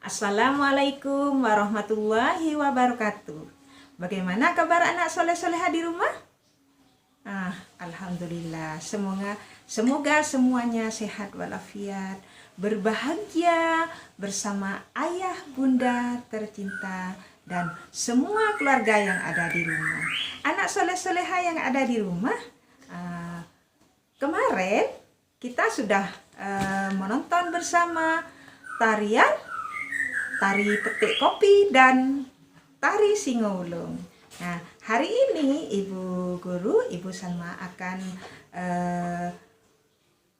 Assalamualaikum warahmatullahi wabarakatuh. Bagaimana kabar anak soleh-soleha di rumah? Alhamdulillah. Semoga semuanya sehat walafiat, berbahagia bersama ayah bunda tercinta dan semua keluarga yang ada di rumah. Anak soleh-soleha yang ada di rumah, kemarin kita sudah menonton bersama tari petik kopi dan tari singo ulung. Nah, hari ini Ibu Guru, Ibu Salma akan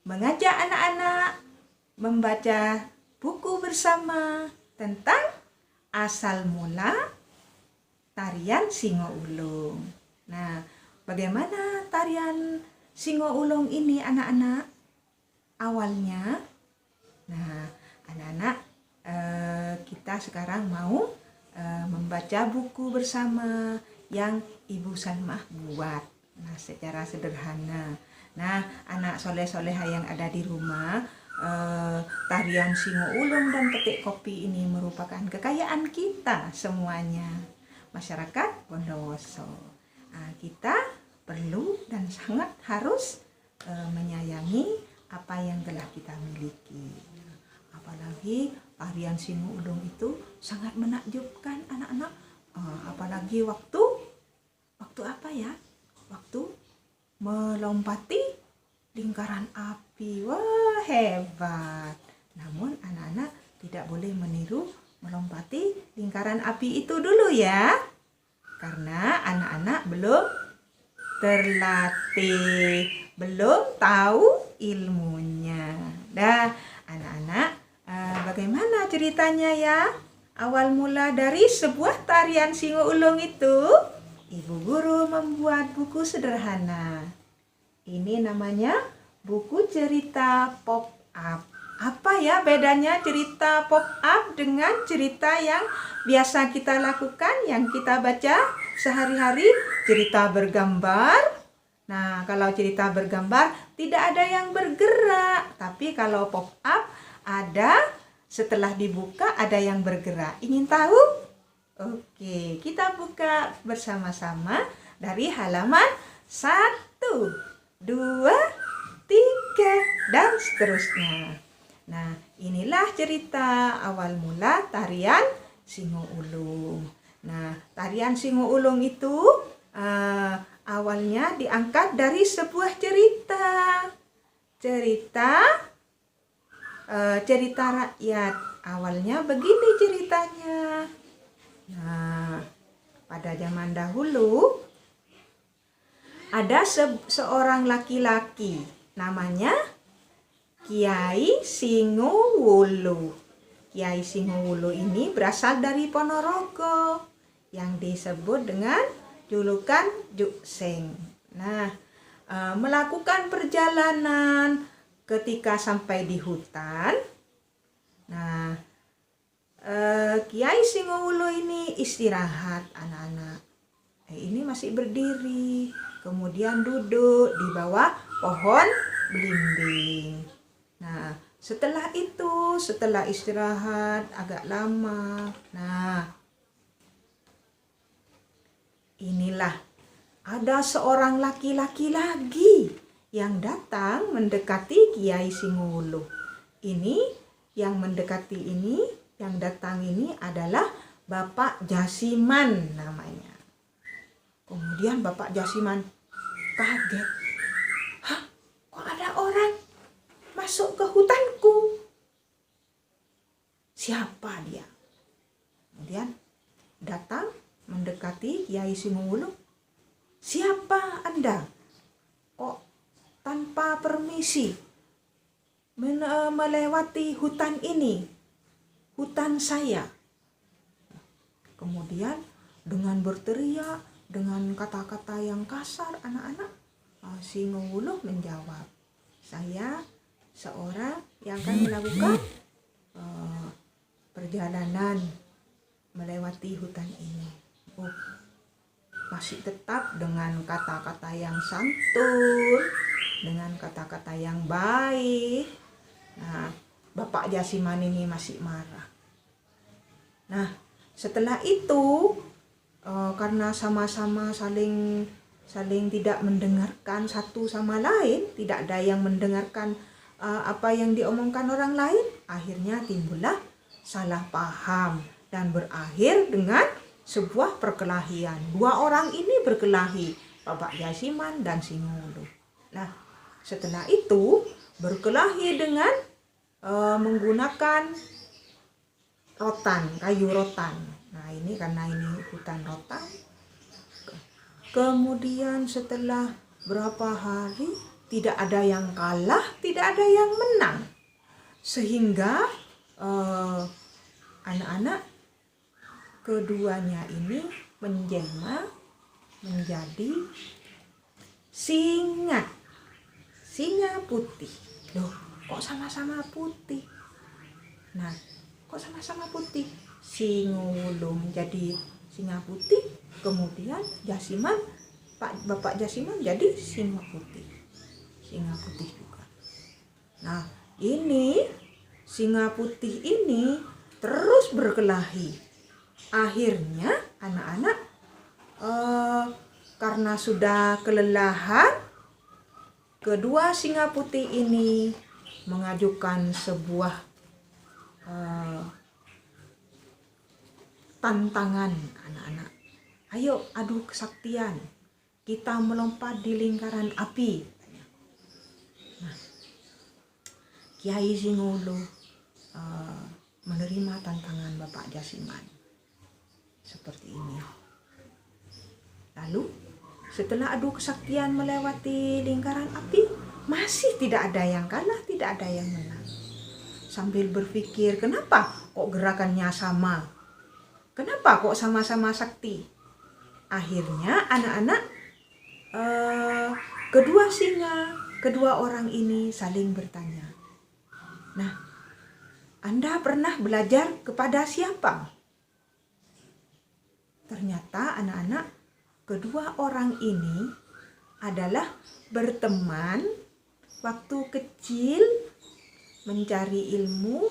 mengajak anak-anak membaca buku bersama tentang asal mula tarian singo ulung. Nah, bagaimana tarian singo ulung ini anak-anak awalnya? Nah, anak-anak kita sekarang mau membaca buku bersama yang Ibu Salma buat. Nah, secara sederhana. Nah, anak soleh-soleha yang ada di rumah, tarian singo ulung dan petik kopi ini merupakan kekayaan kita semuanya, masyarakat Bondowoso. Nah, kita perlu dan sangat harus menyayangi apa yang telah kita miliki. Apalagi tarian singo ulung itu sangat menakjubkan anak-anak. Apalagi waktu apa ya? Waktu melompati lingkaran api. Wah, hebat. Namun anak-anak tidak boleh meniru melompati lingkaran api itu dulu ya. Karena anak-anak belum terlatih, belum tahu ilmunya. Dah, anak-anak, bagaimana ceritanya ya? Awal mula dari sebuah tarian singo ulung itu, Ibu Guru membuat buku sederhana. Ini namanya buku cerita pop up. Apa ya bedanya cerita pop up dengan cerita yang biasa kita lakukan, yang kita baca sehari-hari? Cerita bergambar. Nah, kalau cerita bergambar tidak ada yang bergerak, tapi kalau pop up ada, setelah dibuka ada yang bergerak. Ingin tahu? Oke, kita buka bersama-sama dari halaman 1, 2, 3, dan seterusnya. Nah, inilah cerita awal mula tarian singo ulung. Nah, tarian singo ulung itu awalnya diangkat dari sebuah cerita rakyat. Awalnya begini ceritanya. Nah, pada zaman dahulu ada seorang laki-laki namanya Kiai Singowulu. Kiai Singowulu ini berasal dari Ponorogo yang disebut dengan julukan Jukseng. Nah, melakukan perjalanan ketika sampai di hutan. Nah, Kiai Singowulu ini istirahat anak-anak. Ini masih berdiri, kemudian duduk di bawah pohon belimbing. Nah, setelah istirahat agak lama. Nah, inilah ada seorang laki-laki lagi yang datang mendekati Kiai Singowulu. Yang datang ini adalah Bapak Jasiman namanya. Kemudian Bapak Jasiman kaget. Hah, kok ada orang masuk ke hutanku? Siapa dia? Kemudian datang mendekati Kiai Singowulu. Siapa Anda? Kok tanpa permisi melewati hutan ini? Hutan saya. Kemudian dengan berteriak, dengan kata-kata yang kasar anak-anak, Singowulu menjawab, saya seorang yang akan melakukan perjalanan melewati hutan ini. Masih tetap dengan kata-kata yang santun, dengan kata-kata yang baik. Nah, Bapak Jasiman ini masih marah. Nah, setelah itu karena sama-sama saling tidak mendengarkan satu sama lain, tidak ada yang mendengarkan apa yang diomongkan orang lain, akhirnya timbullah salah paham dan berakhir dengan sebuah perkelahian. Dua orang ini berkelahi, Bapak Jasiman dan Singowulu. Nah, setelah itu berkelahi dengan menggunakan rotan, kayu rotan. Nah, ini karena ini hutan rotan. Kemudian setelah berapa hari tidak ada yang kalah, tidak ada yang menang. Sehingga anak-anak keduanya ini menjelma menjadi singa putih. Loh, kok sama-sama putih? Nah, kok sama-sama putih? Singowulu menjadi singa putih, kemudian Bapak Jasiman jadi singa putih juga. Nah, ini singa putih ini terus berkelahi. Akhirnya anak-anak karena sudah kelelahan, kedua singa putih ini mengajukan sebuah tantangan anak-anak. Ayo adu kesaktian, kita melompat di lingkaran api. Nah, Kiai Singowulu menerima tantangan Bapak Jasiman seperti ini. Lalu setelah adu kesaktian melewati lingkaran api, masih tidak ada yang kalah, tidak ada yang menang. Sambil berpikir, kenapa kok gerakannya sama? Kenapa kok sama-sama sakti? Akhirnya anak-anak kedua orang ini saling bertanya. Nah, Anda pernah belajar kepada siapa? Ternyata anak-anak kedua orang ini adalah berteman waktu kecil, mencari ilmu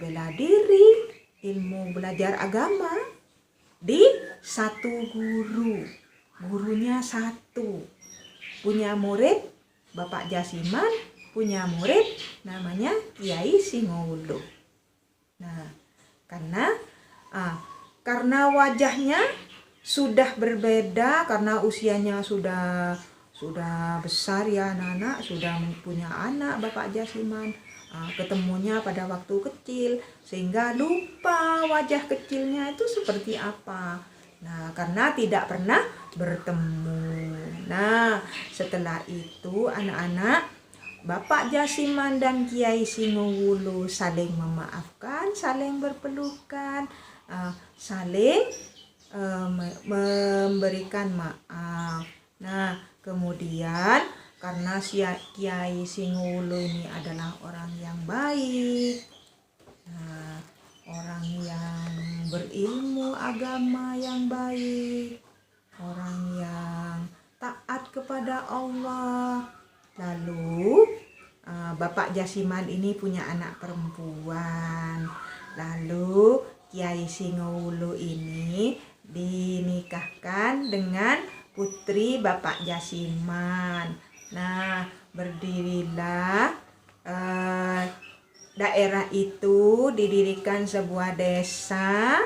bela diri, ilmu belajar agama di satu guru. Gurunya satu. Punya murid Bapak Jasiman, punya murid namanya Kiai Singowulu. Nah, karena wajahnya sudah berbeda, karena usianya sudah besar ya anak-anak, sudah punya anak Bapak Jasiman, ketemunya pada waktu kecil, sehingga lupa wajah kecilnya itu seperti apa. Nah, karena tidak pernah bertemu. Nah, setelah itu anak-anak Bapak Jasiman dan Kiai Singowulu saling memaafkan, saling berpelukan, saling memberikan maaf. Nah, kemudian karena Kiai Singowulu ini adalah orang yang baik, orang yang berilmu agama yang baik, orang yang taat kepada Allah. Lalu Bapak Jasiman ini punya anak perempuan. Lalu Kiai Singowulu ini dinikahkan dengan putri Bapak Jasiman. Nah, berdirilah daerah itu, didirikan sebuah desa.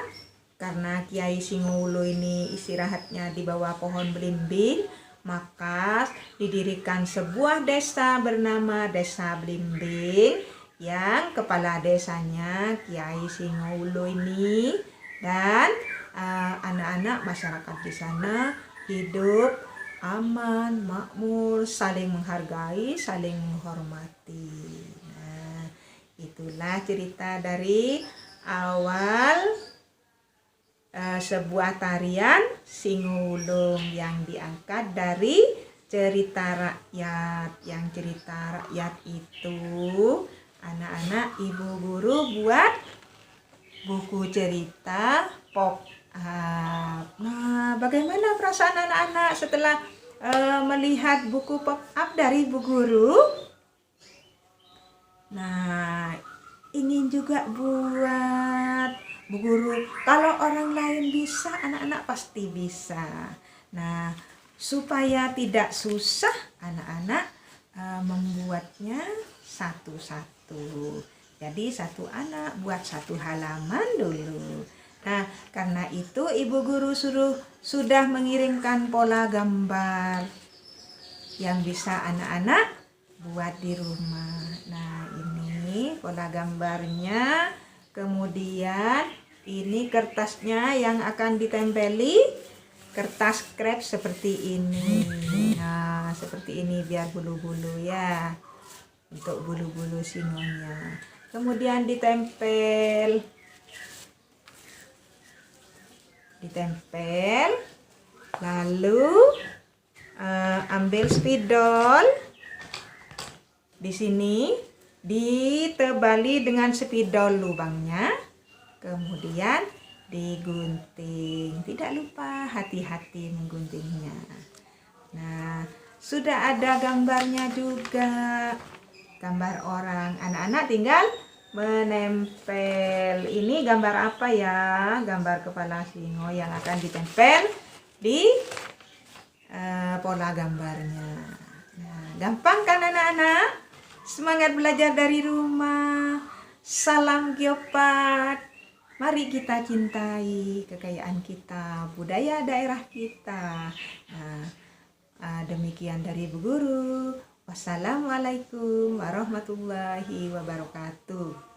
Karena Kiai Singowulu ini istirahatnya di bawah pohon belimbing, maka didirikan sebuah desa bernama Desa Blimbing, yang kepala desanya Kiai Singowulu ini, dan anak-anak masyarakat di sana hidup aman, makmur, saling menghargai, saling menghormati. Nah, itulah cerita dari awal sebuah tarian Singowulung yang diangkat dari cerita rakyat. Yang cerita rakyat itu anak-anak ibu guru buat buku cerita pop up. Nah, bagaimana perasaan anak-anak setelah melihat buku pop up dari Bu Guru? Nah, ingin juga buat Bu Guru, kalau orang lain bisa, anak-anak pasti bisa. Nah, supaya tidak susah, anak-anak membuatnya satu-satu. Jadi satu anak buat satu halaman dulu. Nah, karena itu Ibu Guru sudah mengirimkan pola gambar yang bisa anak-anak buat di rumah. Nah, ini pola gambarnya. Kemudian ini kertasnya yang akan ditempeli kertas krep seperti ini. Nah, seperti ini biar bulu-bulu ya. Untuk bulu-bulu singonya. Kemudian ditempel. Lalu ambil spidol. Di sini ditebali dengan spidol lubangnya. Kemudian digunting. Tidak lupa hati-hati mengguntingnya. Nah, sudah ada gambarnya juga. Gambar orang. Anak-anak tinggal menempel. Ini gambar apa ya? Gambar kepala singo yang akan ditempel di pola gambarnya. Nah, gampang kan anak-anak? Semangat belajar dari rumah. Salam Geopark. Mari kita cintai kekayaan kita, budaya daerah kita. Nah, demikian dari Bu Guru. Wassalamualaikum warahmatullahi wabarakatuh.